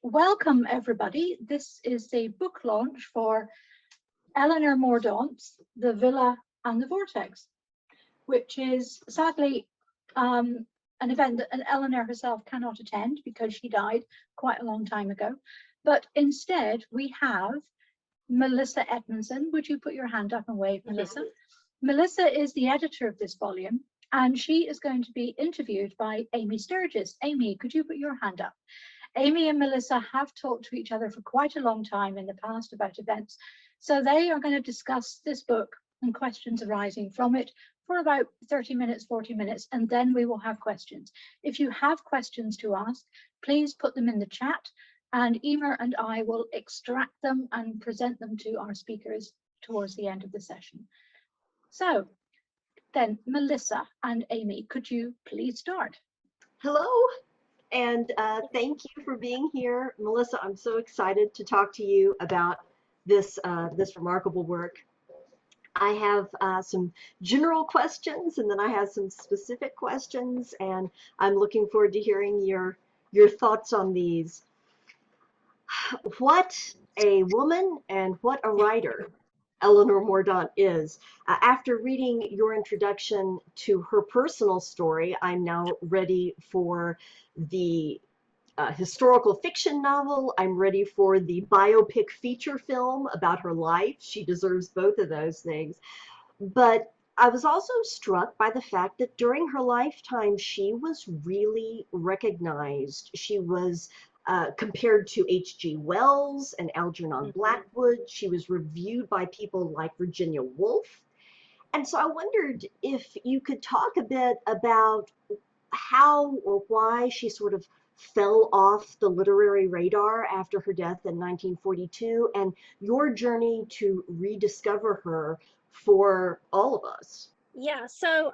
Welcome, everybody. This is the book launch for Elinor Mordaunt's The Villa and the Vortex, which is sadly an event that Elinor herself cannot attend because she died quite a long time ago. But instead, we have Melissa Edmundson. Would you put your hand up and wave, Melissa? Melissa is the editor of this volume, and she is going to be interviewed by Amy Sturgis. Amy, could you put your hand up? Amy and Melissa have talked to each other for quite a long time in the past about events. So they are going to discuss this book and questions arising from it for about 30 minutes, 40 minutes, and then we will have questions. If you have questions to ask, please put them in the chat, and Emer and I will extract them and present them to our speakers towards the end of the session. So then, Melissa and Amy, could you please start? Hello, and thank you for being here. Melissa, I'm so excited to talk to you about this remarkable work. I have some general questions, and then I have some specific questions, and I'm looking forward to hearing your thoughts on these. What a woman and what a writer Elinor Mordaunt is. After reading your introduction to her personal story, I'm now ready for the historical fiction novel. I'm ready for the biopic feature film about her life. She deserves both of those things. But I was also struck by the fact that during her lifetime, she was really recognized. She was compared to H.G. Wells and Algernon Blackwood. She was reviewed by people like Virginia Woolf. And so I wondered if you could talk a bit about how or why she sort of fell off the literary radar after her death in 1942, and your journey to rediscover her for all of us. Yeah, so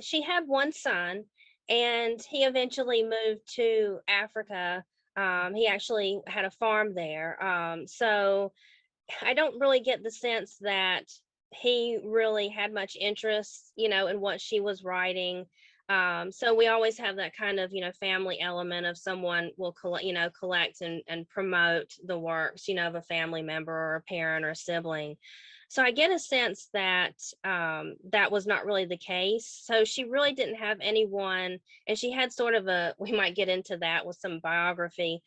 she had one son, and he eventually moved to Africa. He actually had a farm there. So I don't really get the sense that he really had much interest, in what she was writing. So we always have that kind of, family element of someone will collect and promote the works, of a family member or a parent or a sibling. So I get a sense that that was not really the case. So she really didn't have anyone, and she had sort of we might get into that with some biography.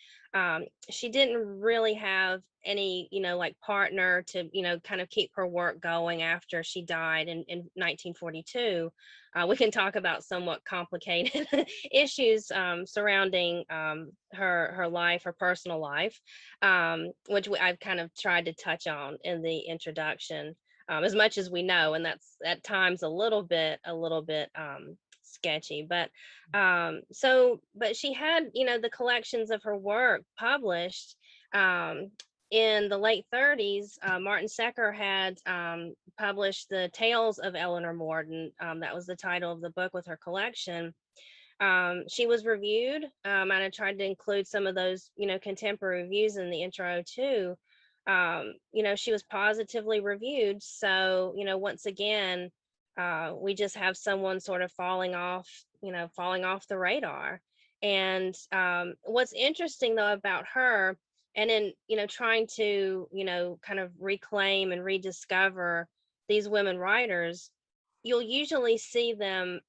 She didn't really have any, like partner to, kind of keep her work going after she died in 1942. We can talk about somewhat complicated issues surrounding her life, her personal life, which I've kind of tried to touch on in the introduction, as much as we know, and that's at times a little bit sketchy. But but she had, the collections of her work published. In the late 30s, Martin Secker had published the Tales of Elinor Mordaunt. That was the title of the book with her collection. She was reviewed, and I tried to include some of those, contemporary reviews in the intro too. She was positively reviewed. So, once again, we just have someone sort of falling off the radar. And what's interesting though about her, and in, trying to, kind of reclaim and rediscover these women writers, you'll usually see them,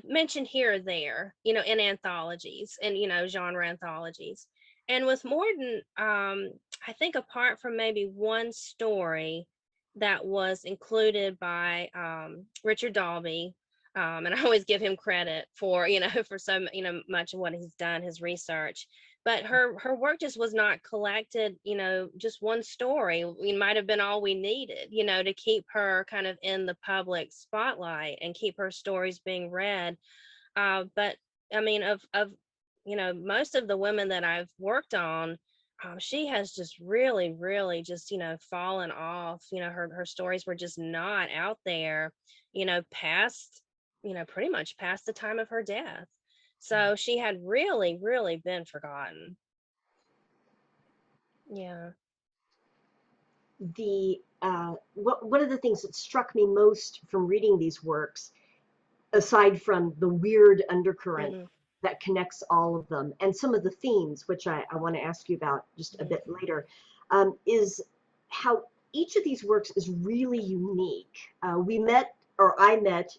mentioned here or there, in anthologies and, genre anthologies. And with Mordaunt, I think apart from maybe one story that was included by Richard Dalby, and I always give him credit for, for so, much of what he's done, his research. But her work just was not collected, just one story. It might have been all we needed, to keep her kind of in the public spotlight and keep her stories being read. But I mean, of most of the women that I've worked on, she has just really, really just, fallen off. Her stories were just not out there, past, pretty much past the time of her death. So she had really, really been forgotten. Yeah. One of the things that struck me most from reading these works, aside from the weird undercurrent that connects all of them. And some of the themes, which I want to ask you about just a bit later, is how each of these works is really unique. I met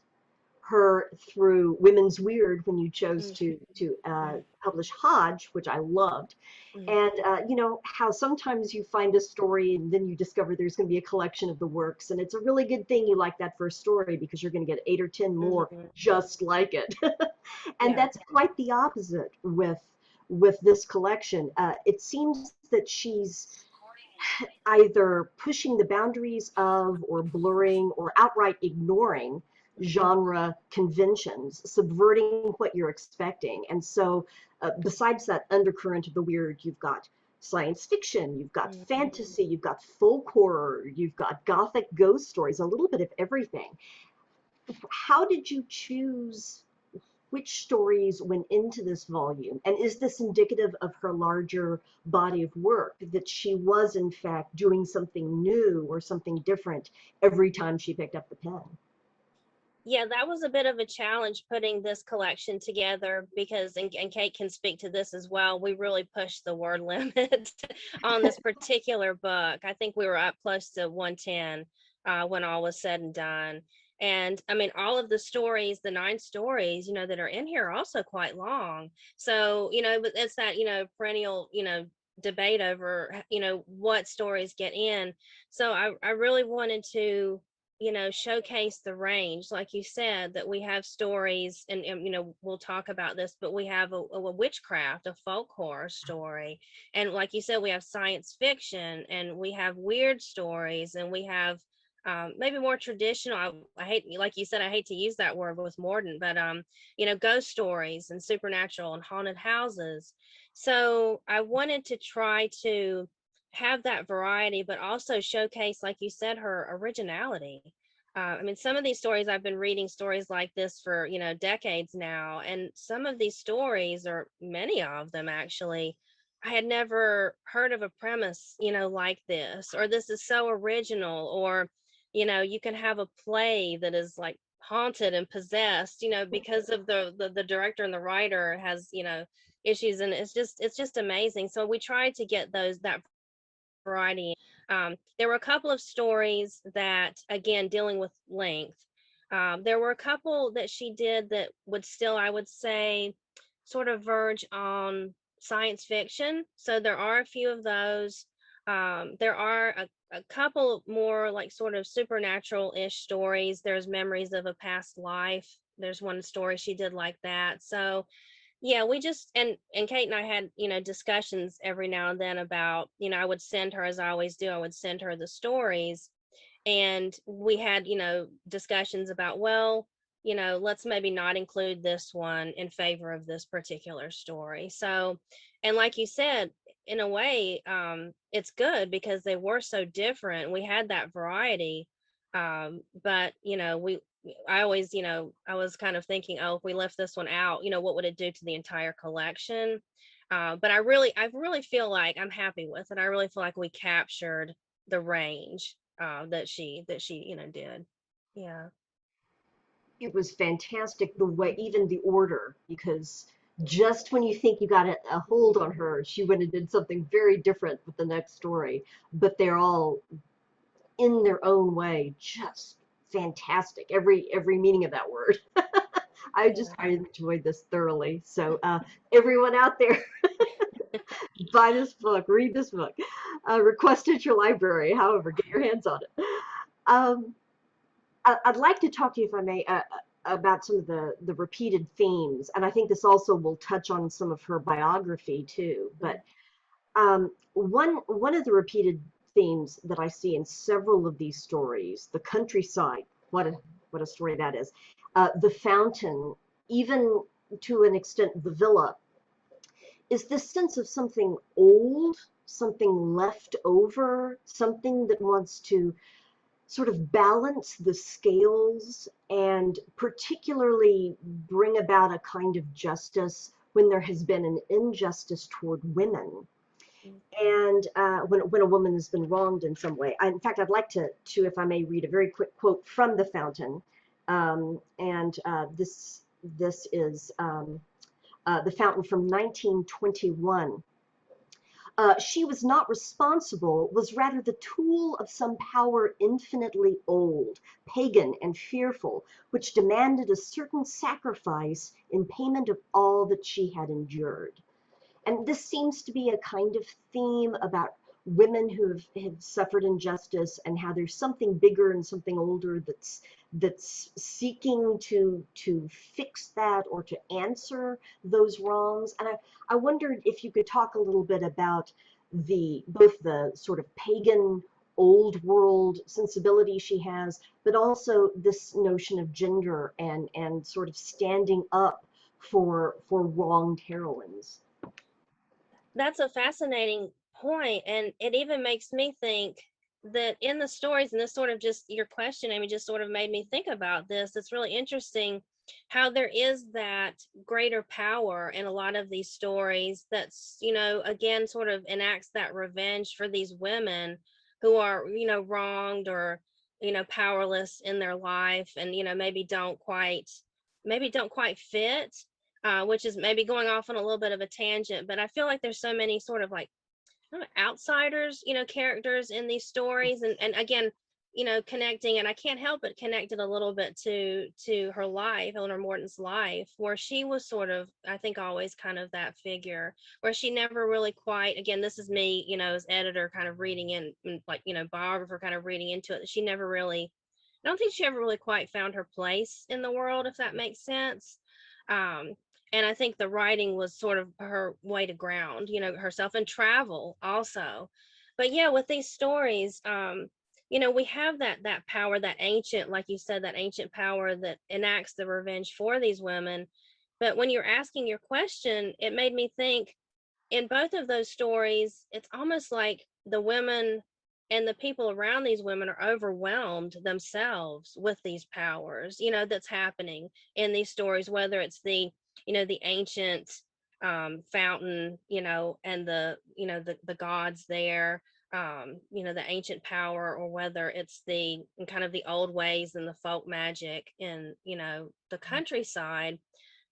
her through Women's Weird when you chose to publish Hodge, which I loved. And you know how sometimes you find a story and then you discover there's going to be a collection of the works, and it's a really good thing you like that first story because you're going to get 8 or 10 more just like it. And that's quite the opposite with this collection. It seems that she's either pushing the boundaries of, or blurring, or outright ignoring genre conventions, subverting what you're expecting. And so besides that undercurrent of the weird, you've got science fiction, you've got fantasy, you've got folk horror, you've got gothic ghost stories, a little bit of everything. How did you choose which stories went into this volume? And is this indicative of her larger body of work, that she was in fact doing something new or something different every time she picked up the pen? Yeah, that was a bit of a challenge putting this collection together because, and Kate can speak to this as well, we really pushed the word limit on this particular book. I think we were up close to 110 when all was said and done. And I mean, all of the stories, the 9 stories, you know, that are in here are also quite long. So, you know, but it's that, you know, perennial, you know, debate over, you know, what stories get in. So I really wanted to, you know, showcase the range, like you said, that we have stories, and you know, we'll talk about this, but we have a witchcraft, a folk horror story, and like you said, we have science fiction, and we have weird stories, and we have maybe more traditional. I hate, like you said, I hate to use that word with Mordaunt, but you know, ghost stories and supernatural and haunted houses. So I wanted to try to have that variety, but also showcase, like you said, her originality. I mean, some of these stories, I've been reading stories like this for, you know, decades now. And some of these stories, or many of them actually, I had never heard of a premise, you know, like this, or this is so original, or, you know, you can have a play that is like haunted and possessed, you know, because of the director and the writer has, you know, issues. And it's just amazing. So we tried to get that variety. There were a couple of stories that, again, dealing with length. There were a couple that she did that would still, I would say, sort of verge on science fiction. So there are a few of those. There are a couple more like sort of supernatural-ish stories. There's Memories of a Past Life. There's one story she did like that. So yeah, we just, and Kate and I had, you know, discussions every now and then about, you know, I would send her, as I always do, I would send her the stories, and we had, you know, discussions about, well, you know, let's maybe not include this one in favor of this particular story. So, and like you said, in a way, it's good because they were so different. We had that variety. But you know, I always, you know, I was kind of thinking, oh, if we left this one out, you know, what would it do to the entire collection? But I really feel like I'm happy with it. I really feel like we captured the range that she, you know, did. Yeah. It was fantastic the way, even the order, because just when you think you got a hold on her, she went and did something very different with the next story. But they're all in their own way just fantastic. Every meaning of that word. I enjoyed this thoroughly. So everyone out there, buy this book, read this book, request it at your library. However, get your hands on it. Um, I'd like to talk to you, if I may, about some of the repeated themes, and I think this also will touch on some of her biography too. But one of the repeated themes that I see in several of these stories, the countryside, what a story that is, the fountain, even to an extent the villa, is this sense of something old, something left over, something that wants to sort of balance the scales and particularly bring about a kind of justice when there has been an injustice toward women. And when a woman has been wronged in some way. In fact, I'd like to, if I may, read a very quick quote from The Fountain. And this is The Fountain from 1921. She was not responsible, was rather the tool of some power infinitely old, pagan, and fearful, which demanded a certain sacrifice in payment of all that she had endured. And this seems to be a kind of theme about women who have suffered injustice and how there's something bigger and something older that's seeking to fix that or to answer those wrongs. And I wondered if you could talk a little bit about both the sort of pagan old world sensibility she has, but also this notion of gender and sort of standing up for wronged heroines. That's a fascinating point, and it even makes me think that in the stories, and this sort of just your question, Amy, just sort of made me think about this. It's really interesting how there is that greater power in a lot of these stories that's, again, sort of enacts that revenge for these women who are, wronged or, powerless in their life, and, maybe don't quite fit, which is maybe going off on a little bit of a tangent, but I feel like there's so many sort of like outsiders, characters in these stories, and again, connecting, and I can't help but connect it a little bit to her life, Elinor Mordaunt's life, where she was sort of, I think, always kind of that figure where she never really quite, again, this is me, as editor kind of reading in, like, biographer kind of reading into it, she never really, I don't think she ever really quite found her place in the world, if that makes sense. Um, and I think the writing was sort of her way to ground, herself, and travel also. But yeah, with these stories, we have that power, that ancient, like you said, that ancient power that enacts the revenge for these women. But when you're asking your question, it made me think, in both of those stories, it's almost like the women and the people around these women are overwhelmed themselves with these powers, that's happening in these stories, whether it's the ancient fountain, and the gods there, the ancient power, or whether it's the kind of the old ways and the folk magic in, the countryside.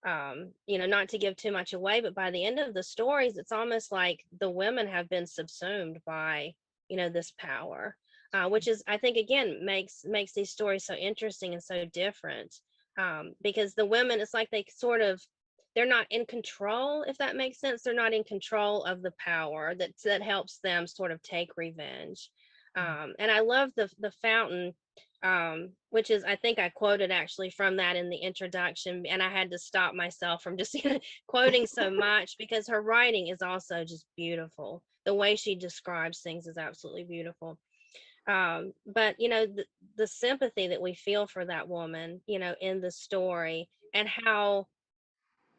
Not to give too much away, but by the end of the stories, it's almost like the women have been subsumed by, this power, which is, I think, again, makes these stories so interesting and so different, because the women, it's like they're not in control, if that makes sense. They're not in control of the power that helps them sort of take revenge. And I love the fountain, which is, I think I quoted actually from that in the introduction, and I had to stop myself from just quoting so much, because her writing is also just beautiful. The way she describes things is absolutely beautiful. But the sympathy that we feel for that woman, in the story, and how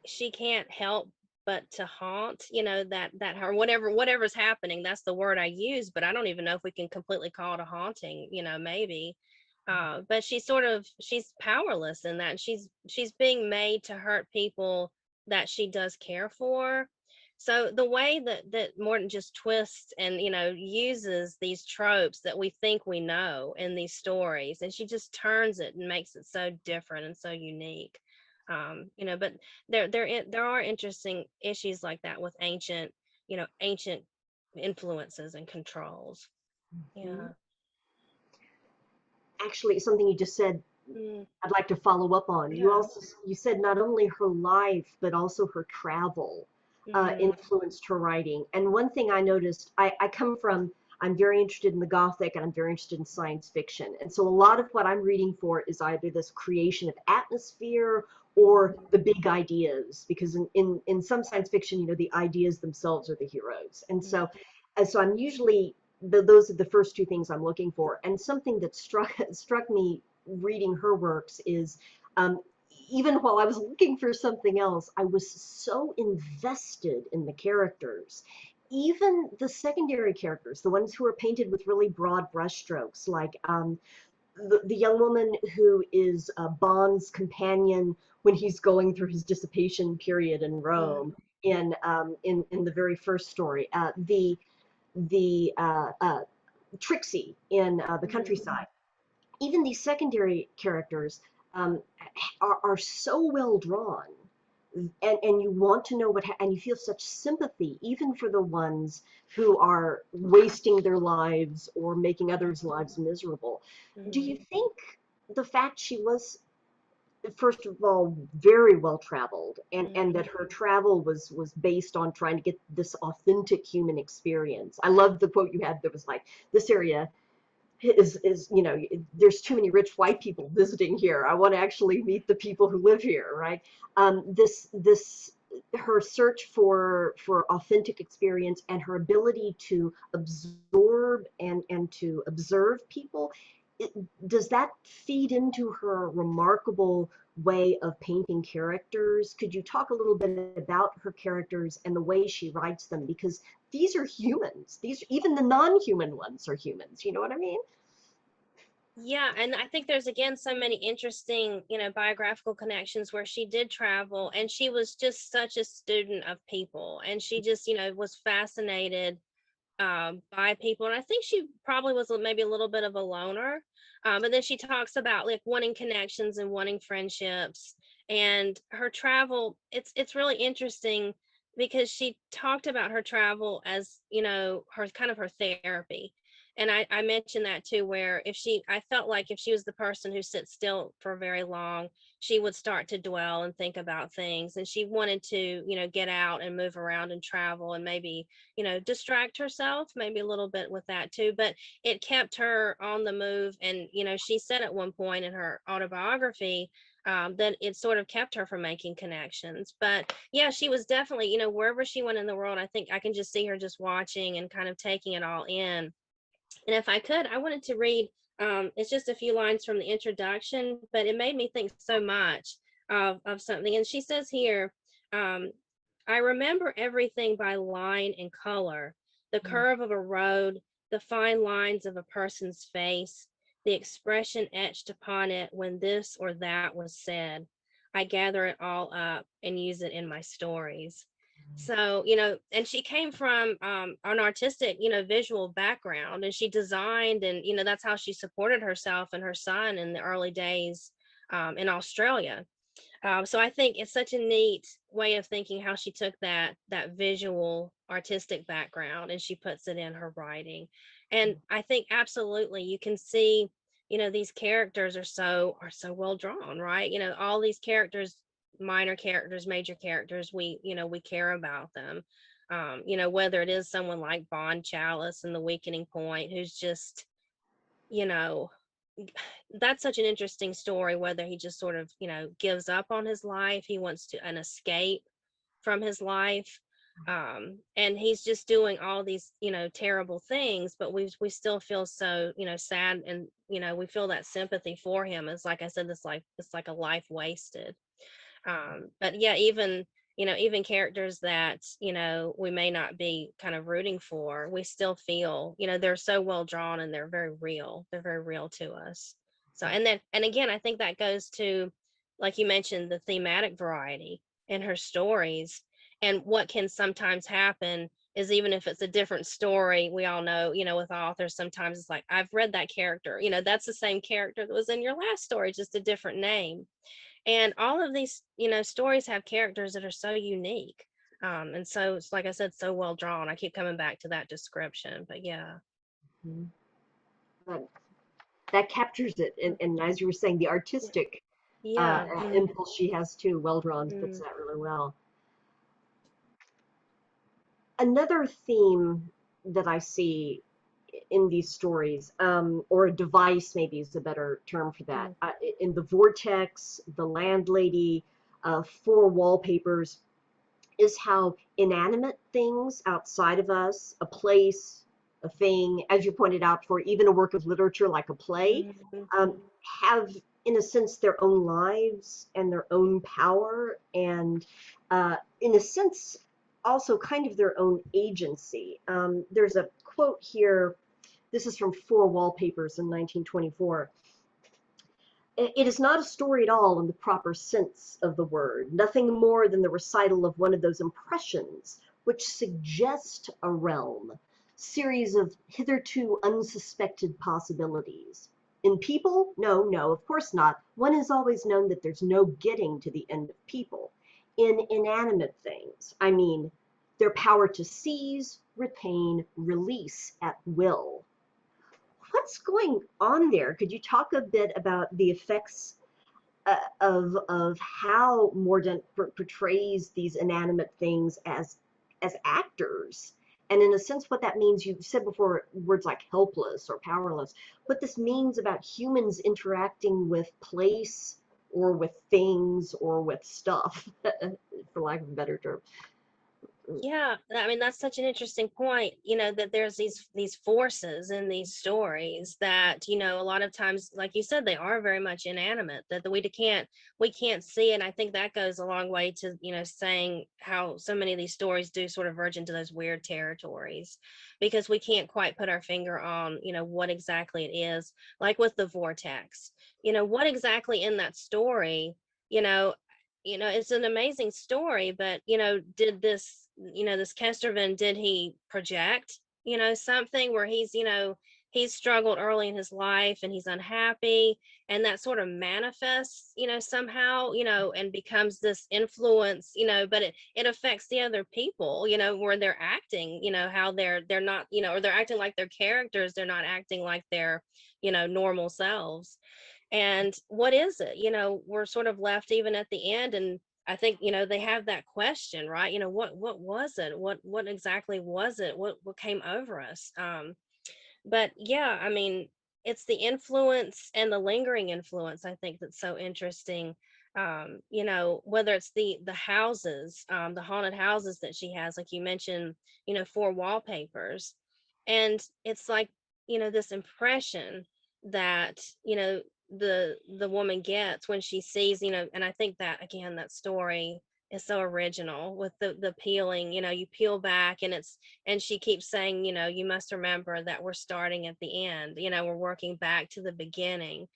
she can't help but to haunt, that her, whatever's happening, that's the word I use, but I don't even know if we can completely call it a haunting, maybe. But she's powerless in that, and she's being made to hurt people that she does care for. So the way that Morton just twists and, uses these tropes that we think we know in these stories, and she just turns it and makes it so different and so unique. But there are interesting issues like that with ancient influences and controls. Yeah. Actually, something you just said, Mm, I'd like to follow up on. yeah. You said not only her life, but also her travel Mm, influenced her writing. And one thing I noticed, I'm very interested in the Gothic, and I'm very interested in science fiction. And so a lot of what I'm reading for is either this creation of atmosphere or the big ideas, because in some science fiction, the ideas themselves are the heroes. And mm, so I'm usually, those are the first two things I'm looking for. And something that struck me reading her works is, um, even while I was looking for something else, I was so invested in the characters. Even the secondary characters, the ones who are painted with really broad brushstrokes, like the young woman who is Bond's companion when he's going through his dissipation period in mm, Rome, in the very first story, the Trixie in the mm, countryside. Even these secondary characters um, are so well drawn. and you want to know and you feel such sympathy, even for the ones who are wasting their lives or making others' lives miserable. Do Mhm. you think the fact she was, first of all, very well traveled, and that her travel was based on trying to get this authentic human experience? I love the quote you had that was like, this area is there's too many rich white people visiting here. I want to actually meet the people who live here, right? This her search for authentic experience and her ability to absorb and to observe people, it, does that feed into her remarkable way of painting characters? Could you talk a little bit about her characters and the way she writes them? Because these are humans. These, even the non-human ones, are humans. You know what I mean? Yeah, and I think there's again so many interesting, biographical connections where she did travel and she was just such a student of people and she just, was fascinated by people. And I think she probably was maybe a little bit of a loner. But then she talks about like wanting connections and wanting friendships and her travel. It's really interesting because she talked about her travel as, her kind of her therapy. And I mentioned that too, where I felt like if she was the person who sits still for very long, she would start to dwell and think about things. And she wanted to, get out and move around and travel and maybe distract herself maybe a little bit with that too, but it kept her on the move. And, she said at one point in her autobiography that it sort of kept her from making connections. But yeah, she was definitely, wherever she went in the world, I think I can just see her just watching and kind of taking it all in. And if I could, I wanted to read, it's just a few lines from the introduction, but it made me think so much of something. And she says here, um, I remember everything by line and color, the curve of a road, the fine lines of a person's face, the expression etched upon it when this or that was said. I gather it all up and use it in my stories. So, and she came from an artistic, visual background, and she designed, and, that's how she supported herself and her son in the early days in Australia. So I think it's such a neat way of thinking how she took that visual artistic background and she puts it in her writing. And I think absolutely you can see, these characters are so well drawn, right? All these characters, minor characters, major characters, we care about them. Whether it is someone like Bond Chalice in The Weakening Point, who's just, you know, that's such an interesting story, whether he just sort of, gives up on his life, he wants to an escape from his life, and he's just doing all these, terrible things, but we still feel so, sad, and we feel that sympathy for him. It's like I said, it's like a life wasted. But yeah, even characters that, we may not be kind of rooting for, we still feel, they're so well drawn and they're very real to us. So, and again, I think that goes to, like you mentioned, the thematic variety in her stories. And what can sometimes happen is, even if it's a different story, we all know, with authors, sometimes it's like, I've read that character, that's the same character that was in your last story, just a different name. And all of these, stories have characters that are so unique. And so it's, like I said, so well drawn. I keep coming back to that description, but yeah. Mhm. That, that captures it. And as you were saying, the artistic Yeah. impulse she has too, well drawn, fits Mm, that really well. Another theme that I see in these stories, or a device maybe is a better term for that, mm, in the Vortex, the landlady, four wallpapers, is how inanimate things outside of us, a place, a thing, as you pointed out, for even a work of literature like a play, mhm, have, in a sense, their own lives and their own power, and in a sense, also kind of their own agency. There's a quote here. This is from Four Wallpapers in 1924. It is not a story at all in the proper sense of the word, nothing more than the recital of one of those impressions which suggest a realm, series of hitherto unsuspected possibilities. In people? No, no, of course not. One has always known that there's no getting to the end of people. in inanimate things. I mean, their power to seize, retain, release at will. What's going on there? Could you talk a bit about the effects of how Mordaunt portrays these inanimate things as actors, and in a sense, what that means? You said before words like helpless or powerless. What this means about humans interacting with place or with things or with stuff, for lack of a better term. Yeah, I mean that's such an interesting point, that there's these forces in these stories that, a lot of times, like you said, they are very much inanimate, that we can't see. And I think that goes a long way to, saying how so many of these stories do sort of verge into those weird territories, because we can't quite put our finger on, what exactly it is. Like with the vortex, what exactly in that story, you know it's an amazing story, but did this Kestervan, did he project something where he's struggled early in his life and he's unhappy, and that sort of manifests somehow, and becomes this influence, but it affects the other people, where they're acting, how they're not, or they're acting like their characters, they're not acting like their normal selves. And what is it? We're sort of left even at the end, and I think they have that question, right? What was it? What exactly was it? What came over us? But yeah, I mean, it's the influence and the lingering influence, I think, that's so interesting. Whether it's the houses, the haunted houses that she has, like you mentioned, 4 wallpapers, and it's like, this impression that the woman gets when she sees, and I think that, again, that story is so original with the peeling. You peel back, and she keeps saying, you must remember that we're starting at the end, we're working back to the beginning.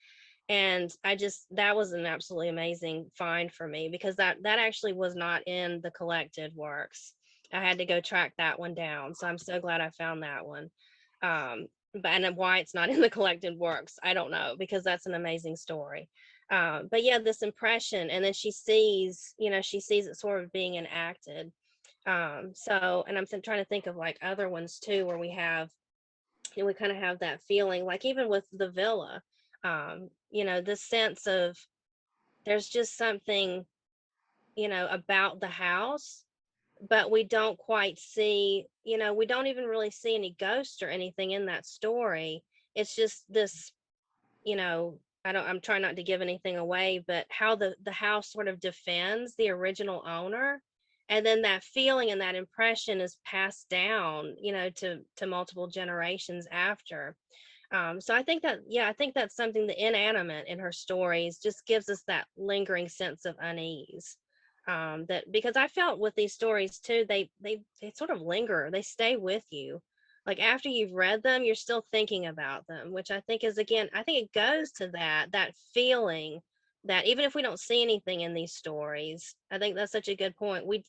And that was an absolutely amazing find for me, because that actually was not in the collected works. I had to go track that one down, so I'm so glad I found that one. But and why it's not in the collected works, I don't know, because that's an amazing story. But yeah, this impression, and then she sees it sort of being enacted. So, and I'm trying to think of like other ones too, where we kind of have that feeling, like even with the villa, this sense of there's just something, about the house, but we don't quite see, we don't even really see any ghosts or anything in that story. It's just this, I'm trying not to give anything away, but how the house sort of defends the original owner, and then that feeling and that impression is passed down, to multiple generations after. So I think that, yeah, I think that's something, the inanimate in her stories just gives us that lingering sense of unease. That, because I felt with these stories too, they sort of linger, they stay with you. Like after you've read them, you're still thinking about them, which I think is, again, I think it goes to that feeling that even if we don't see anything in these stories, I think that's such a good point. We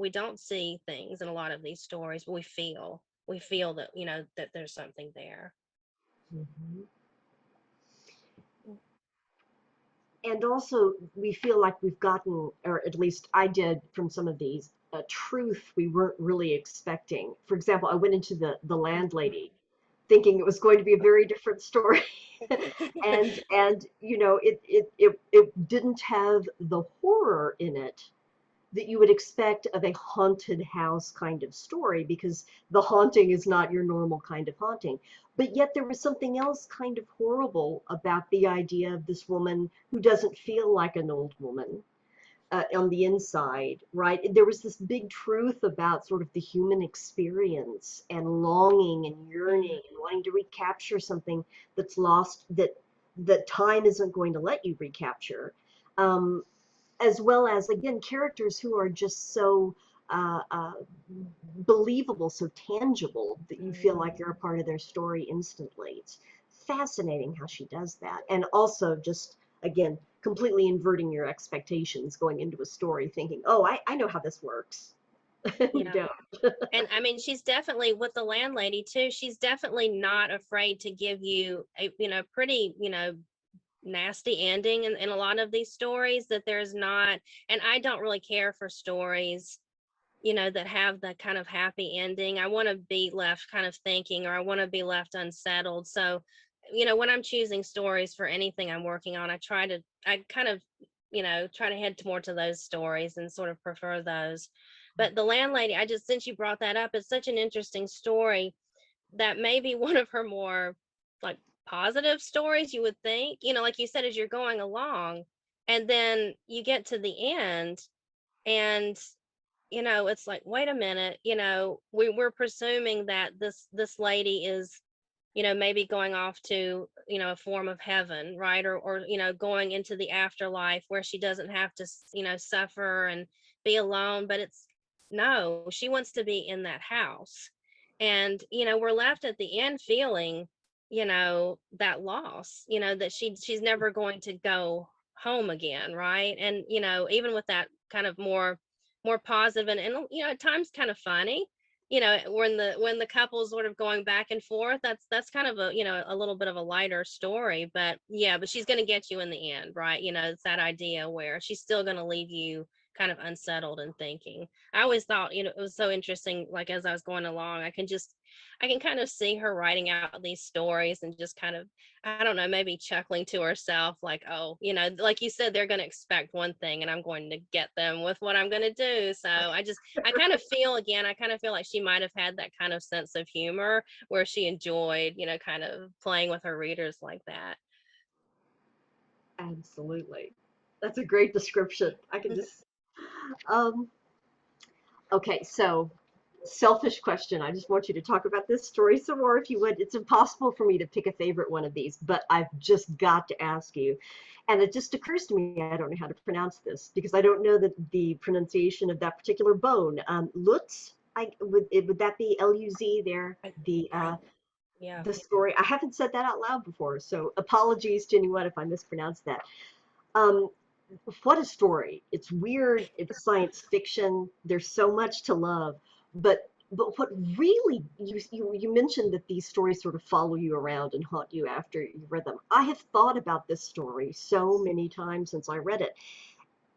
don't see things in a lot of these stories, but we feel that, that there's something there. Mhm. And also, we feel like we've gotten, or at least I did from some of these, a truth we weren't really expecting. For example, I went into the landlady thinking it was going to be a very different story. And it didn't have the horror in it that you would expect of a haunted house kind of story, because the haunting is not your normal kind of haunting. But yet there was something else kind of horrible about the idea of this woman who doesn't feel like an old woman on the inside, right? There was this big truth about sort of the human experience and longing and yearning and wanting to recapture something that's lost, that time isn't going to let you recapture. Um, as well as, again, characters who are just so uh, uh, believable, so tangible that you feel like you're a part of their story instantly. It's fascinating how she does that. And also, just again, completely inverting your expectations going into a story thinking, oh, I know how this works. You Yeah. don't. And I mean, she's definitely, with the landlady too, she's definitely not afraid to give you a, pretty, nasty ending in a lot of these stories, that there's not, and I don't really care for stories, that have the kind of happy ending. I want to be left kind of thinking, or I want to be left unsettled. So, when I'm choosing stories for anything I'm working on, I kind of, try to head more to those stories and sort of prefer those. But the landlady, since you brought that up, it's such an interesting story that may be one of her more like positive stories, you would think, like you said, as you're going along, and then you get to the end, and it's like, wait a minute, we're presuming that this lady is, maybe going off to, a form of heaven, right? Or, going into the afterlife where she doesn't have to, suffer and be alone. But no, she wants to be in that house. And, we're left at the end feeling, that loss, that she's never going to go home again, right? And, even with that kind of more positive and at times kind of funny, when the couple's sort of going back and forth, that's kind of a little bit of a lighter story. But yeah, but she's going to get you in the end, right? It's that idea where she's still going to leave you kind of unsettled and thinking. I always thought, it was so interesting, like as I was going along, I can kind of see her writing out these stories and just kind of, I don't know, maybe chuckling to herself, like, oh, like you said, they're going to expect one thing and I'm going to get them with what I'm going to do. So I kind of feel like she might have had that kind of sense of humor where she enjoyed, kind of playing with her readers like that. Absolutely. That's a great description. I can just, um, okay, so selfish question. I just want you to talk about this story some more if you would. It's impossible for me to pick a favorite one of these, but I've just got to ask you. And it just occurs to me, I don't know how to pronounce this because I don't know the pronunciation of that particular bone. Lutz, would that be Luz there? Yeah. The story. I haven't said that out loud before, so apologies to anyone if I mispronounced that. Um, what a story. It's weird, it's science fiction, there's so much to love, but what really you mentioned that these stories sort of follow you around and haunt you after you read them. I have thought about this story so many times since I read it.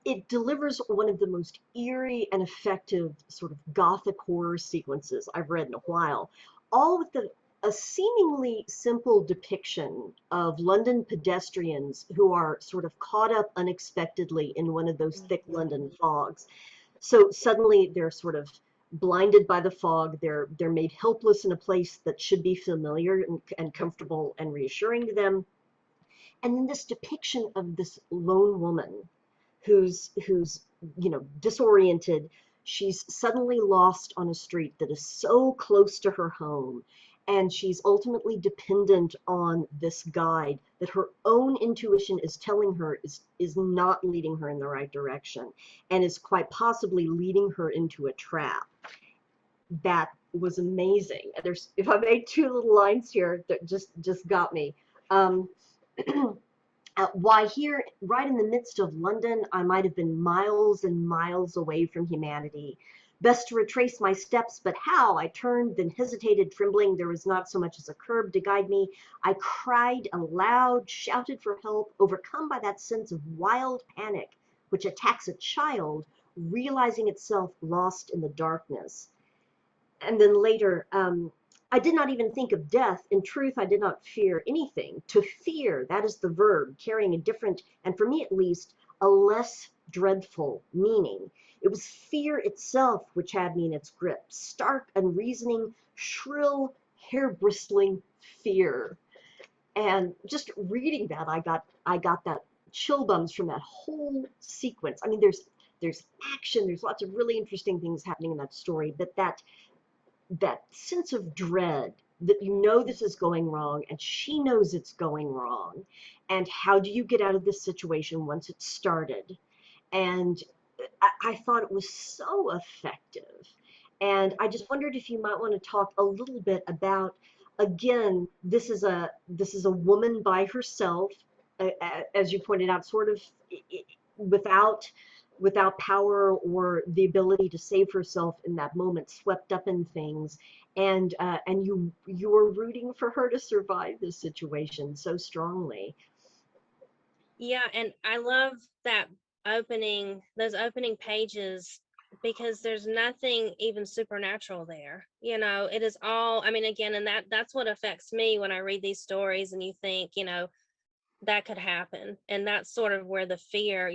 It delivers one of the most eerie and effective sort of gothic horror sequences I've read in a while, all with a seemingly simple depiction of London pedestrians who are sort of caught up unexpectedly in one of those thick London fogs. So suddenly they're sort of blinded by the fog. They're made helpless in a place that should be familiar and comfortable and reassuring to them. And then this depiction of this lone woman who's disoriented. She's suddenly lost on a street that is so close to her home, and she's ultimately dependent on this guide that her own intuition is telling her is not leading her in the right direction and is quite possibly leading her into a trap. That was amazing. There's, if I made two little lines here that just got me. um, why here, right in the midst of London, I might have been miles and miles away from humanity. Best to retrace my steps, but how? I turned, then hesitated, trembling. There was not so much as a curb to guide me. I cried aloud, shouted for help, overcome by that sense of wild panic which attacks a child, realizing itself lost in the darkness. And then later, I did not even think of death. In truth, I did not fear anything. To fear, that is the verb, carrying a different, and for me at least, a less dreadful meaning. It was fear itself which had me in its grip. Stark, unreasoning, shrill, hair-bristling fear. And just reading that, I got that chill bumps from that whole sequence. I mean, there's action, there's lots of really interesting things happening in that story, but that sense of dread that this is going wrong and she knows it's going wrong, and how do you get out of this situation once it's started. And I thought it was so effective, and I just wondered if you might want to talk a little bit about, again, this is a woman by herself, as you pointed out, sort of without power or the ability to save herself in that moment, swept up in things, and you were rooting for her to survive this situation so strongly. Yeah, and I love that those opening pages, because there's nothing even supernatural there. It is all, I mean, again, and that's what affects me when I read these stories, and you think, that could happen. And that's sort of where the fear,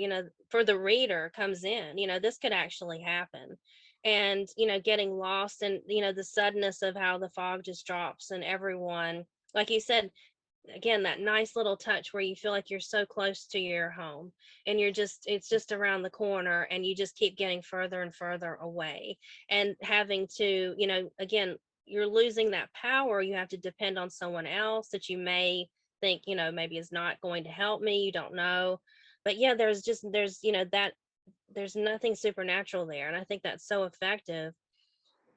for the reader comes in, this could actually happen. And, getting lost, and, the suddenness of how the fog just drops and everyone, like you said, again, that nice little touch where you feel like you're so close to your home, and it's just around the corner, and you just keep getting further and further away, and having to, again, you're losing that power. You have to depend on someone else that you may think, maybe is not going to help me. You don't know. But yeah, that there's nothing supernatural there. And I think that's so effective.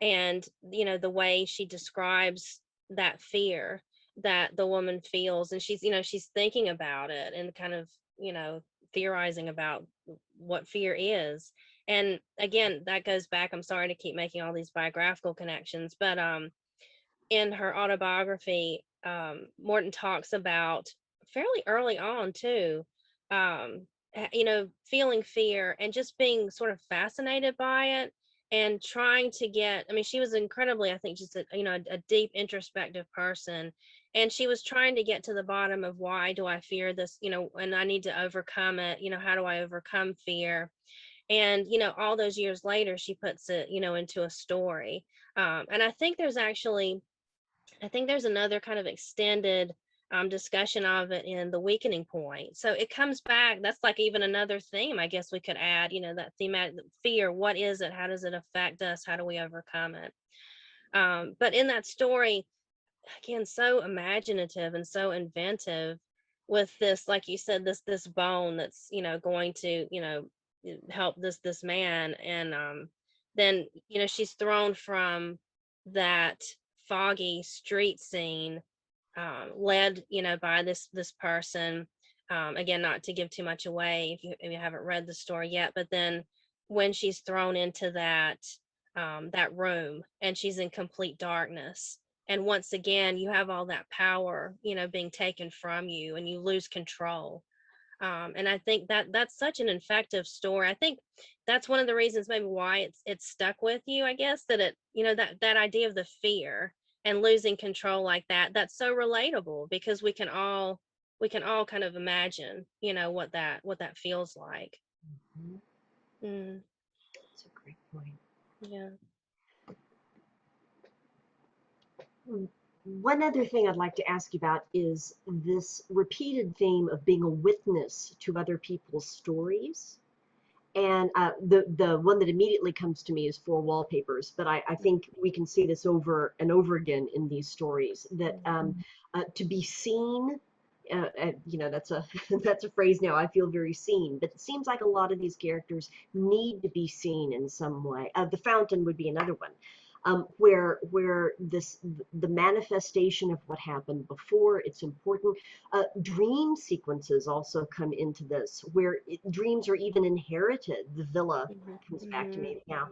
And the way she describes that fear that the woman feels, and she's thinking about it, and kind of theorizing about what fear is. And again, that goes back, I'm sorry to keep making all these biographical connections, but in her autobiography, Morton talks about, fairly early on too, feeling fear and just being sort of fascinated by it, and trying to get, I mean, she was incredibly, I think, just a deep introspective person. And she was trying to get to the bottom of, why do I fear this, and I need to overcome it, how do I overcome fear? And all those years later, she puts it, into a story. And I think there's another kind of extended discussion of it in The Weakening Point. So it comes back. That's like even another theme, I guess we could add, that thematic fear. What is it? How does it affect us? How do we overcome it? But in that story, again, so imaginative and so inventive, with this, like you said, this bone that's, going to, help this man. And then, she's thrown from that foggy street scene, led, by this person. Again, not to give too much away if you haven't read the story yet, but then when she's thrown into that room, and she's in complete darkness, and once again you have all that power, being taken from you, and you lose control. And I think that's such an effective story. I think that's one of the reasons maybe why it's stuck with you, I guess, that it, that idea of the fear and losing control like that's so relatable, because we can all kind of imagine, what that feels like. Mhm. Mm, That's a great point. yeah. One other thing I'd like to ask you about is this repeated theme of being a witness to other people's stories. And the one that immediately comes to me is Four Wallpapers, but I think we can see this over and over again in these stories, that to be seen, that's a that's a phrase now. I feel very seen, but it seems like a lot of these characters need to be seen in some way. The Fountain would be another one, where the manifestation of what happened before, it's important. Dream sequences also come into this, where dreams are even inherited. The villa comes back to me now.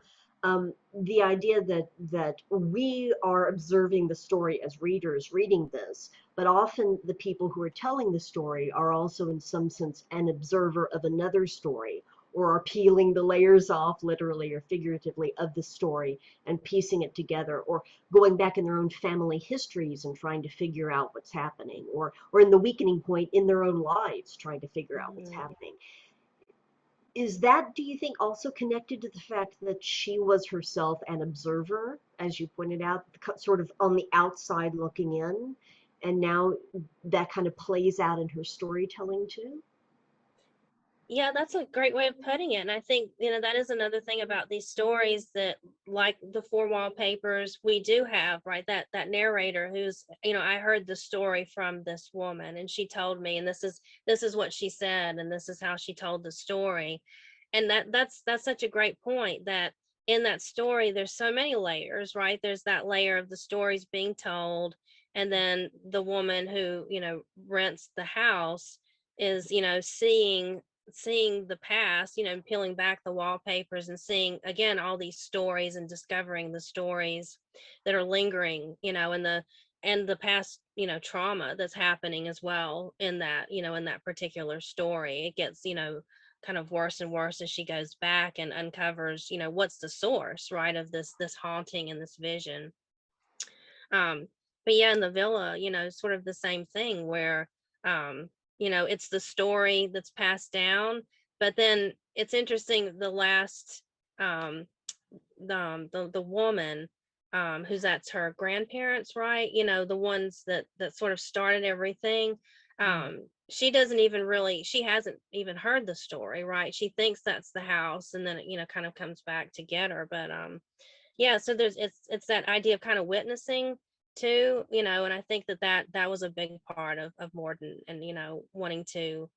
The idea that we are observing the story as readers reading this, but often the people who are telling the story are also in some sense an observer of another story, or are peeling the layers off, literally or figuratively, of the story and piecing it together, or going back in their own family histories and trying to figure out what's happening, or in The Weakening Point, in their own lives trying to figure out what's Mhm. happening. Is that, do you think, also connected to the fact that she was herself an observer, as you pointed out, sort of on the outside looking in, and now that kind of plays out in her storytelling too? Yeah, that's a great way of putting it. And I think, that is another thing about these stories, that, like the Four Wallpapers, we do have, right, that narrator who's, I heard the story from this woman, and she told me, and this is what she said, and this is how she told the story. And that's such a great point, that in that story there's so many layers, right? There's that layer of the stories being told, and then the woman who, rents the house is, seeing the past, peeling back the wallpapers, and seeing again all these stories, and discovering the stories that are lingering, in and the past, trauma that's happening as well in that, in that particular story. It gets, kind of worse and worse as she goes back and uncovers, what's the source, right, of this haunting and this vision. But yeah, in the villa, sort of the same thing where, it's the story that's passed down, but then it's interesting, the last, the woman, who's, that's her grandparents, right? The ones that sort of started everything. She doesn't even really, she hasn't even heard the story, right? She thinks that's the house, and then it, kind of comes back to get her. But yeah, so there's, it's that idea of kind of witnessing too, and I think that was a big part of Morden, and wanting to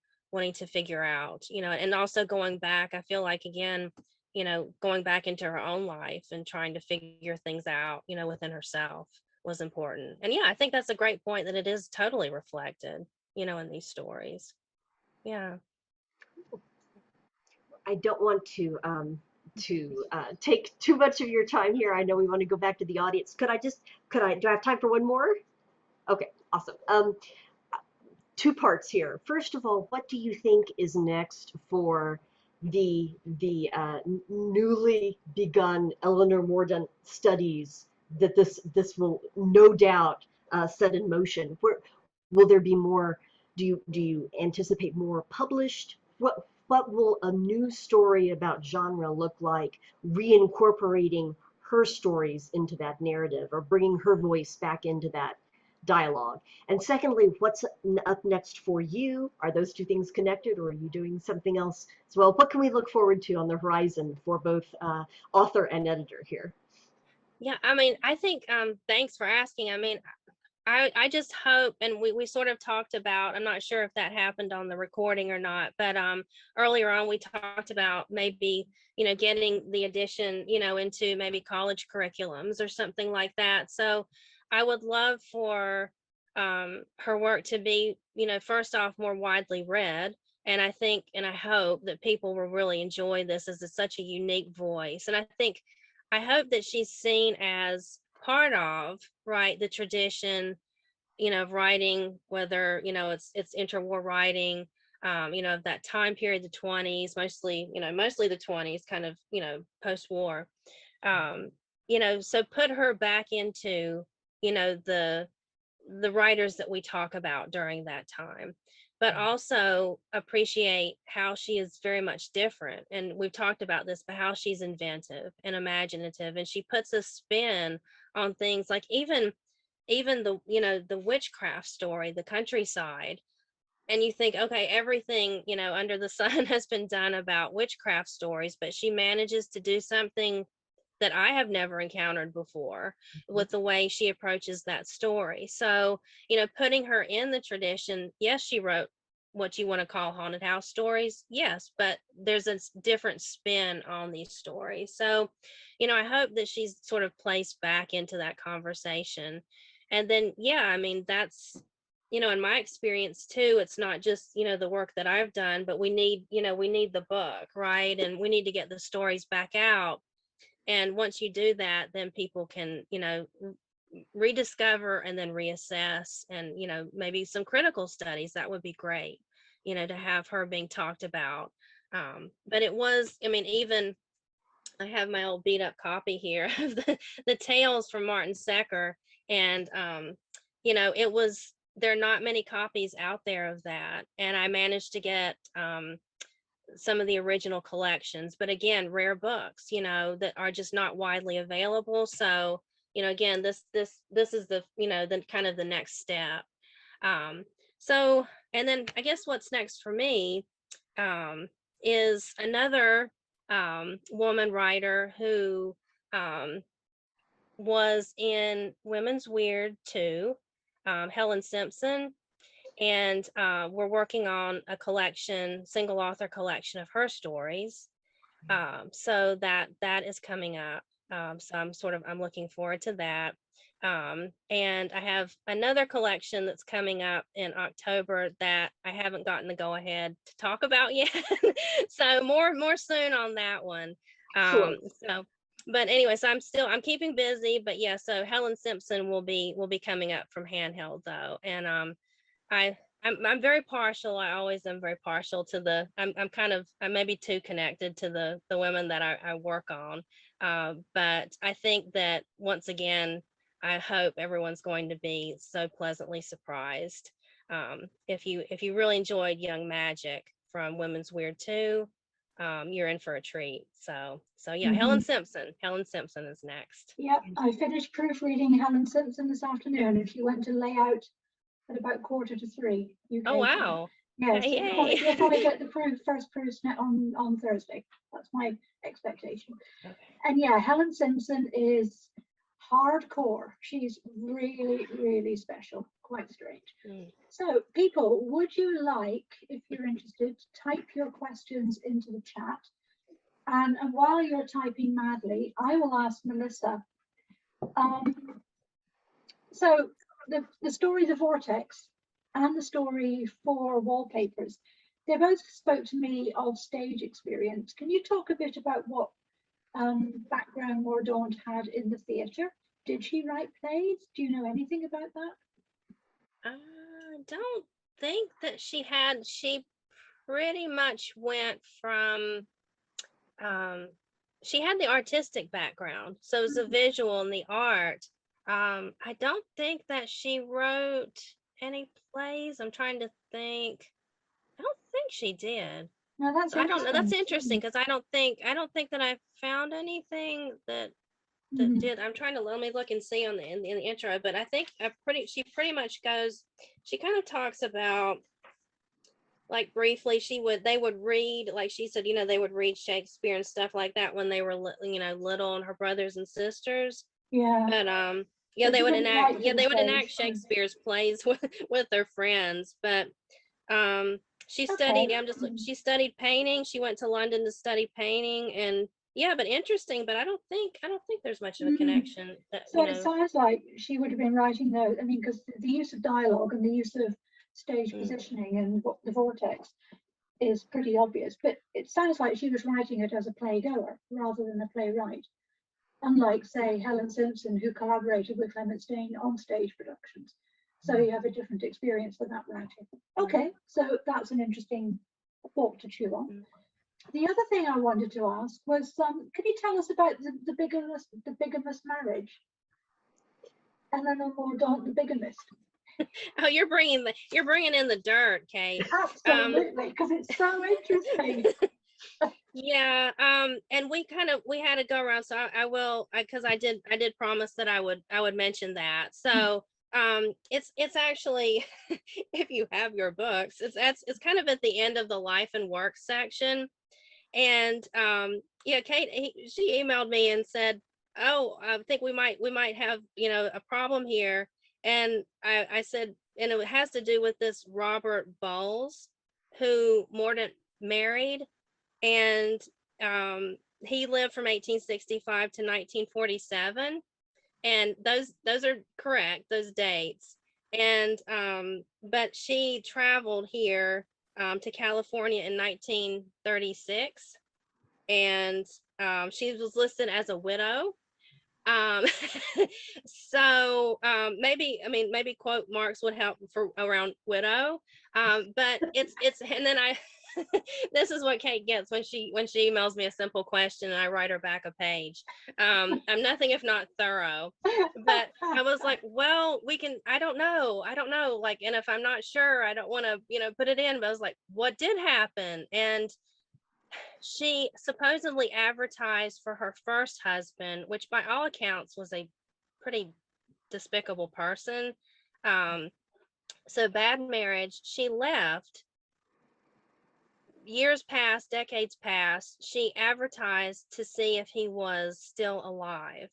figure out, and also going back, I feel like, again, going back into her own life and trying to figure things out, within herself, was important. And yeah, I think that's a great point, that it is totally reflected, in these stories. Yeah. I don't want to take too much of your time here. I know we want to go back to the audience. Do I have time for one more? Okay, awesome. Two parts here. First of all, what do you think is next for the newly begun Elinor Mordaunt studies that this will no doubt set in motion? Where will there be more? Do you anticipate more published? What will a new story about genre look like, reincorporating her stories into that narrative, or bringing her voice back into that dialogue? And secondly, what's up next for you? Are those two things connected, or are you doing something else as well? What can we look forward to on the horizon for both author and editor here? Yeah, I mean, I think, thanks for asking. I mean, I just hope, and we sort of talked about, I'm not sure if that happened on the recording or not, but earlier on we talked about maybe, getting the edition, into maybe college curriculums or something like that. So I would love for her work to be, first off, more widely read. And I think, and I hope that people will really enjoy this, as it's such a unique voice. And I hope that she's seen as part of, right, the tradition, of writing, whether, it's interwar writing, of that time period, the 20s, mostly the 20s, kind of, post-war. So put her back into, the writers that we talk about during that time, but also appreciate how she is very much different. And we've talked about this, but how she's inventive and imaginative, and she puts a spin on things, like even the witchcraft story, the countryside. And you think, okay, everything, under the sun has been done about witchcraft stories, but she manages to do something that I have never encountered before with the way she approaches that story. So, putting her in the tradition, yes, she wrote what you want to call haunted house stories, yes, but there's a different spin on these stories. So, I hope that she's sort of placed back into that conversation. And then, yeah, I mean, that's, in my experience too, it's not just, the work that I've done, but we need the book, right? And we need to get the stories back out. And once you do that, then people can, rediscover and then reassess, and, maybe some critical studies. That would be great, to have her being talked about. But it was, I mean, even I have my old beat up copy here of the tales from Martin Secker. And, it was, there are not many copies out there of that. And I managed to get, some of the original collections, but again, rare books, that are just not widely available. So, again, this is the, the kind of the next step. So, and then I guess what's next for me, is another, woman writer who, was in Women's Weird too, Helen Simpson. And we're working on a single author collection of her stories. So that is coming up. So I'm looking forward to that. And I have another collection that's coming up in October that I haven't gotten the go ahead to talk about yet. So more soon on that one. Excellent. So But anyway, so I'm keeping busy, but yeah, so Helen Simpson will be coming up from Handheld though. And I I'm very partial. I always am very partial to the I'm maybe too connected to the women that I work on. But I think that once again, I hope everyone's going to be so pleasantly surprised. If you really enjoyed Young Magic from Women's Weird 2, you're in for a treat. So yeah, Helen Simpson is next. Yep, I finished proofreading Helen Simpson this afternoon, and she went to lay out at about 2:45 UK Oh time. wow. Yes, Yay. we'll probably get the first proofs on Thursday. That's my expectation. Okay. And yeah, Helen Simpson is hardcore. She's really, really special, quite strange. So people, would you like, if you're interested, type your questions into the chat. And while you're typing madly, I will ask Melissa. So the story, The Vortex, and the story For Wallpapers, they both spoke to me of stage experience. Can you talk a bit about what background Mordaunt had in the theatre? Did she write plays? Do you know anything about that? I don't think that she had. She pretty much went from she had the artistic background, so it was the visual and the art. I don't think that she wrote any plays. I'm trying to think. I don't think she did. No, that's I don't know. That's interesting interesting. because I don't think that I found anything that did. I'm trying to let me look and see on in the intro, but I think she pretty much goes. She kind of talks about, like, briefly, they would read, like she said, they would read Shakespeare and stuff like that when they were little, and her brothers and sisters. Yeah. But yeah, But they she would wouldn't enact write yeah for they the would enact stage. Shakespeare's plays with their friends. But she Okay. studied. She studied painting. She went to London to study painting, and yeah, but interesting. But I don't think there's much of a connection. So it sounds like she would have been writing those. I mean, because the use of dialogue and the use of stage positioning and what the Vortex is pretty obvious. But it sounds like she was writing it as a playgoer rather than a playwright. Unlike, say, Helen Simpson, who collaborated with Clement Stain on stage productions. So you have a different experience with that writing. Okay, so that's an interesting thought to chew on. The other thing I wanted to ask was, can you tell us about the bigamous marriage? Elinor Mordaunt, the bigamist. Oh, you're bringing in the dirt, Kate. Absolutely, because it's so interesting. Yeah, and we had to go around, so I will, because I did promise that I would mention that. So it's actually, if you have your books, it's kind of at the end of the life and work section. And yeah, Kate, she emailed me and said, oh, I think we might have a problem here. And I said, and it has to do with this Robert Bowles, who Mordaunt married, and he lived from 1865 to 1947, and those are correct, those dates. And but she traveled here to California in 1936, and she was listed as a widow. So maybe quote marks would help for around widow. But it's and then I this is what Kate gets when she emails me a simple question and I write her back a page. I'm nothing if not thorough. But I was like, well, I don't know, like, and if I'm not sure, I don't want to put it in. But I was like, what did happen? And she supposedly advertised for her first husband, which by all accounts was a pretty despicable person. So bad marriage. She left. Years passed, decades passed. She advertised to see if he was still alive.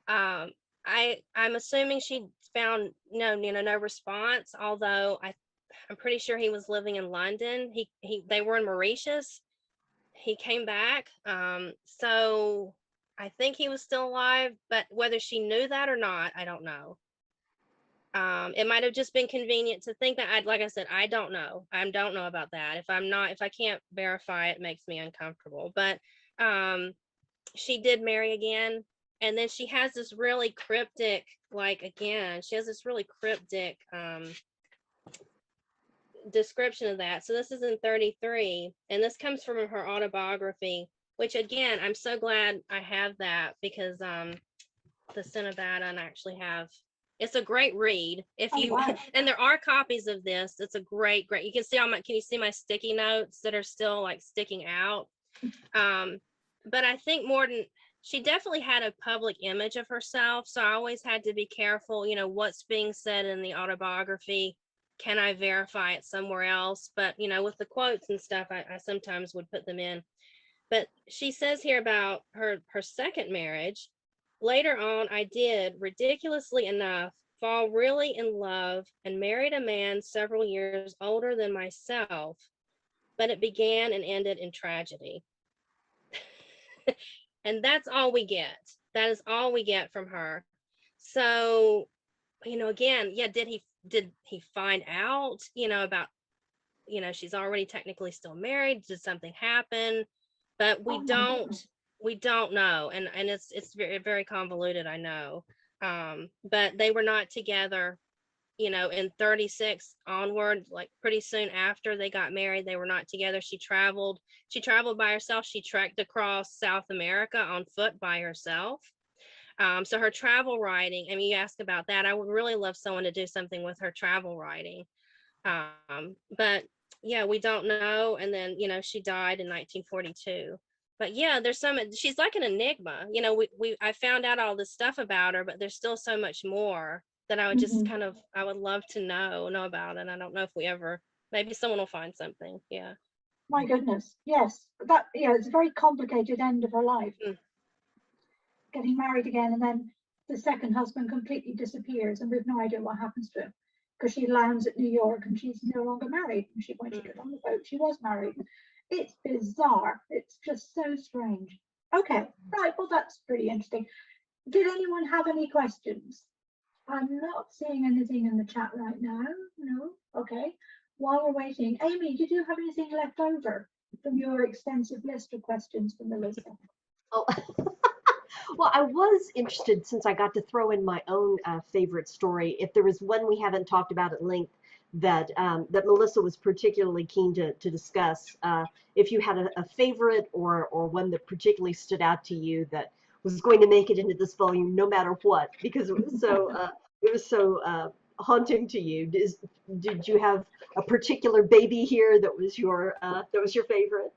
I'm assuming she found no response, although I'm pretty sure he was living in London. They were in Mauritius. He came back. So I think he was still alive, but whether she knew that or not, I don't know. It might have just been convenient to think that. Like I said, I don't know. I don't know about that. If I can't verify, it makes me uncomfortable. But she did marry again. And then she has this really cryptic, she has this really cryptic description of that. So this is in 33, and this comes from her autobiography, which again, I'm so glad I have that, because the Cinnabata, and I actually have, it's a great read. If Oh, you wow. and there are copies of this. It's a great, you can see can you see my sticky notes that are still like sticking out? But I think Mordaunt, she definitely had a public image of herself. So I always had to be careful, what's being said in the autobiography. Can I verify it somewhere else? But, with the quotes and stuff, I sometimes would put them in. But she says here about her second marriage. Later on, I did, ridiculously enough, fall really in love and married a man several years older than myself, but it began and ended in tragedy. And that's all we get. That is all we get from her. So, again, yeah, did he find out, about, she's already technically still married? Did something happen? But we Oh, my don't goodness. we don't know. And it's very, very convoluted, I know. But they were not together, in 36 onward, like pretty soon after they got married, they were not together. She traveled by herself. She trekked across South America on foot by herself. So her travel writing, I mean, you asked about that. I would really love someone to do something with her travel writing. But yeah, we don't know. And then, she died in 1942. But yeah, she's like an enigma. I found out all this stuff about her, but there's still so much more that I would just Mhm. I would love to know about. And I don't know if maybe someone will find something. Yeah. My goodness. Yes. It's a very complicated end of her life. Mm. Getting married again, and then the second husband completely disappears, and we've no idea what happens to him, because she lands at New York and she's no longer married. And when she got on the boat, she was married. It's bizarre. It's just so strange. Okay, right. Well, that's pretty interesting. Did anyone have any questions? I'm not seeing anything in the chat right now. No. Okay. While we're waiting, Amy, did you have anything left over from your extensive list of questions for Melissa? Oh, well, I was interested, since I got to throw in my own favorite story, if there was one we haven't talked about at length that that Melissa was particularly keen to discuss. If you had a favorite, or one that particularly stood out to you that was going to make it into this volume no matter what, because it was so haunting to you. Did you have a particular baby here that was your favorite?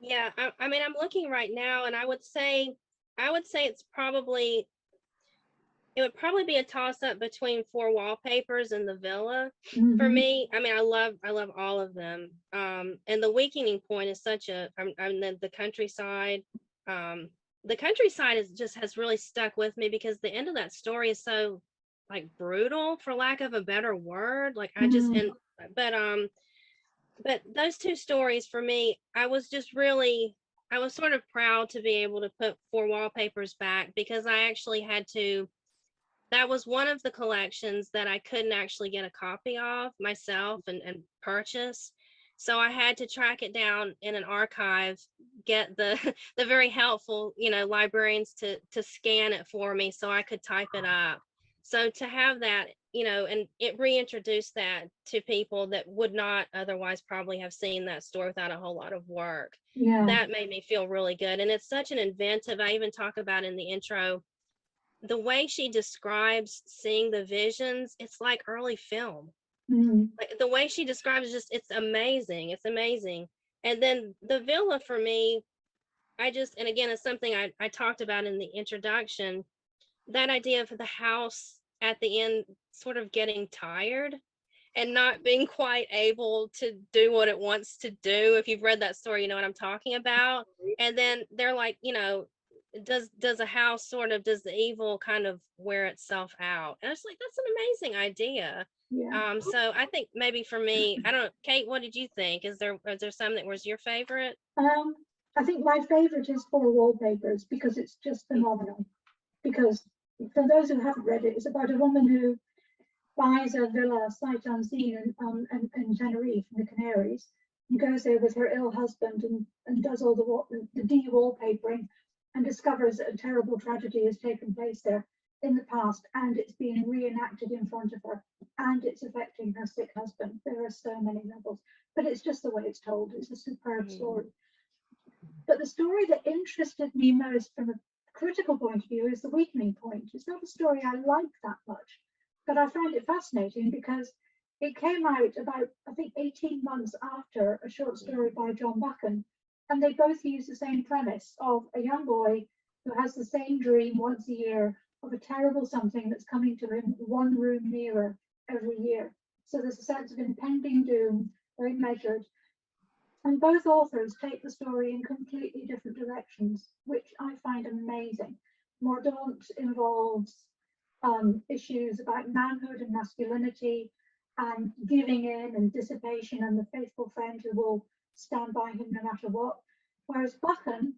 Yeah. I mean, I'm looking right now, and I would say it would probably be a toss up between Four Wallpapers and the Villa for Mhm. me. I mean, I love all of them. And the Weakening Point is such the countryside. The countryside has really stuck with me, because the end of that story is so like brutal, for lack of a better word. Like I just Mhm. but those two stories for me, I was sort of proud to be able to put Four Wallpapers back, because I actually had to. That was one of the collections that I couldn't actually get a copy of myself and purchase. So I had to track it down in an archive, get the the very helpful, librarians to scan it for me so I could type it up. So to have that, and it reintroduced that to people that would not otherwise probably have seen that story without a whole lot of work. Yeah. That made me feel really good. And it's such an inventive, I even talk about in the intro, the way she describes seeing the visions, it's like early film. Mhm. Like the way she describes, it's amazing. It's amazing. And then the villa for me, and again, it's something I talked about in the introduction, that idea of the house at the end sort of getting tired and not being quite able to do what it wants to do. If you've read that story, you know what I'm talking about. And then they're like, does a house does the evil kind of wear itself out? And it's like, that's an amazing idea. Yeah. So I think maybe for me, I don't know, Kate, what did you think? Is there some that was your favorite? Um, I think my favorite is Four Wallpapers, because it's just phenomenal. Because for those who haven't read it, it's about a woman who buys a villa sight unseen in Tenerife, in the Canaries, and goes there with her ill husband, and does all the de-wallpapering and discovers that a terrible tragedy has taken place there in the past, and it's being reenacted in front of her, and it's affecting her sick husband. There are so many levels, but it's just the way it's told. It's a superb story. But the story that interested me most from a critical point of view is the weakening point. It's not a story I like that much, but I find it fascinating because it came out about, I think, 18 months after a short story by John Buchan, and they both use the same premise of a young boy who has the same dream once a year of a terrible something that's coming to him one room nearer every year. So there's a sense of impending doom, very measured. And both authors take the story in completely different directions, which I find amazing. Mordaunt involves issues about manhood and masculinity and giving in and dissipation and the faithful friend who will stand by him no matter what. Whereas Buchan,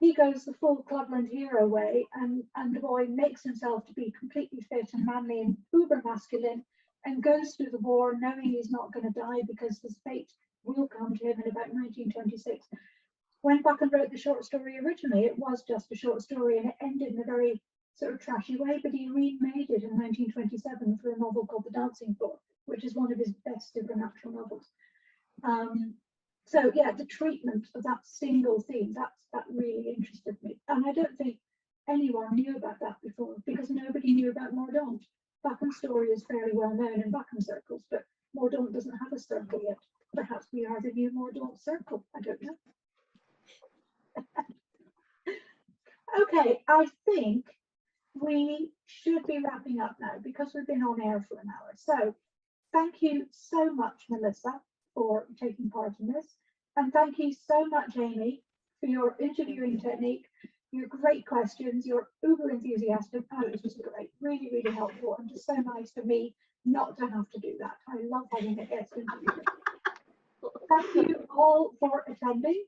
he goes the full Clubland hero way, and the boy makes himself to be completely fit and manly and uber masculine and goes through the war knowing he's not going to die because his fate will come to him in about 1926. When Buchan wrote the short story originally, it was just a short story and it ended in a very sort of trashy way, but he remade it in 1927 for a novel called The Dancing Floor, which is one of his best supernatural novels. So yeah, the treatment of that single theme, that really interested me. And I don't think anyone knew about that before because nobody knew about Mordaunt. Buchan's story is fairly well known in Buchan circles, but Mordaunt doesn't have a circle yet. Perhaps we are the new Mordaunt circle. I don't know. Okay, I think we should be wrapping up now because we've been on air for an hour. So thank you so much, Melissa, for taking part in this. And thank you so much, Amy, for your interviewing technique, your great questions, your uber enthusiastic. Oh, it was great, really, really helpful, and just so nice for me not to have to do that. I love having a guest interview. Thank you all for attending.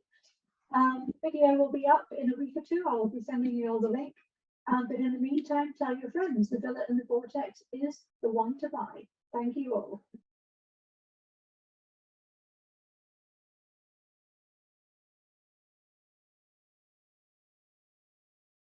Video will be up in a week or two. I will be sending you all the link. But in the meantime, tell your friends the Villa and the Vortex is the one to buy. Thank you all.